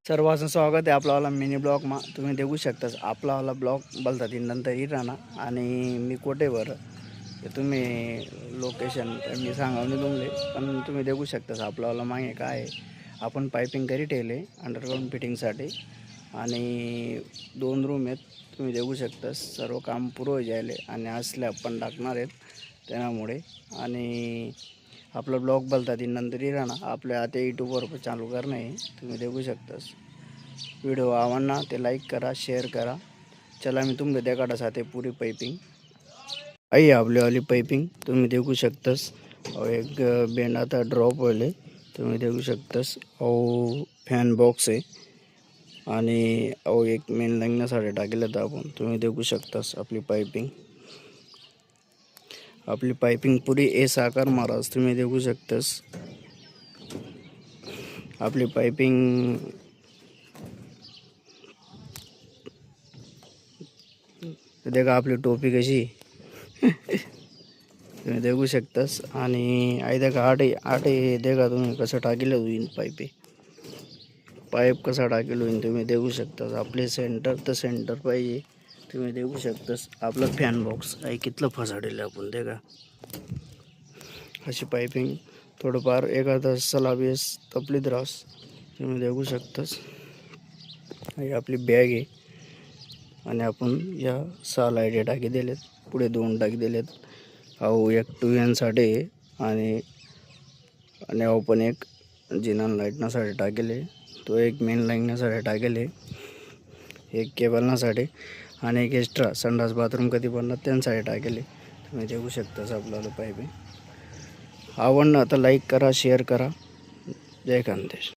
सर्वांचं स्वागत आहे आपलावाला मिनी ब्लॉगमा. तुम्ही देखू शकताच आपलावाला ब्लॉग बोलतात नंतर इराणा आणि मी कोठे बरं ते तुम्ही लोकेशन मी सांगावणे तुमले, पण तुम्ही देखू शकताच आपलावाला मागे काय आहे. आपण पायपिंग करी ठेवले अंडरग्राऊंड फिटिंगसाठी आणि 2 रूम आहेत. तुम्ही देखू शकताच सर्व काम पुरं हो जायले आणि आज स्लॅब पण टाकणार आहेत त्यामुळे. आणि आपला ब्लॉग बोलतात नंतर राहणार आपल्या आता यूट्यूबवर चालू करणं आहे. तुम्ही देखू शकतास व्हिडिओ आवडना ते लाईक करा, शेअर करा. चला मी तुमले देखाडासाठी पुरी पाइपिंग आई आपल्यावाली पाइपिंग तुम्ही देखू शकतास. एक बेंड आता ड्रॉप होईल तुम्ही देखू शकतास. फॅन बॉक्स आहे आणि एक मेन लागण्यासाठी टाकलं तर आपण तुम्ही देखू शकतास. आपली पाइपिंग पुरी एस आकार महाराज तुम्ही देखू शकतास. आपली पाइपिंग देखा आपली टोपी कशी तुम्ही देखू शकतास. आणि आई देखा आठ देखा तुम्ही कसं टाकेलं होईन पाईप कसा टाकेल होईन तुम्ही देखू शकतास. आपले सेंटर तर सेंटर पाहिजे तुम्ही देखू शकतास. आपला फॅन बॉक्स आहे कितलं फसाडेलं आपण देखा. अशी पाइपिंग थोडंफार एखादा सलाबेस तपली द्रास तुम्ही देखू शकतास. ही आपली बॅग आहे आणि आपण या 6 लाईटी टाकी दिलेत, पुढे 2 टाकी दिलेत. एक 2 साठी आणि पण एक जिनान लाईटण्यासाठी टाकेले, तो एक मेन लाईटण्यासाठी टाकेले, एक केबलण्यासाठी आणि एक एक्स्ट्रा संडास बाथरूम कधी बनणार त्यांसाठी टाकेले. तुम्ही देखू शकताच आपल्याला पाइपिंग. आवडणं तर लाईक करा, शेअर करा. जय खानदेश.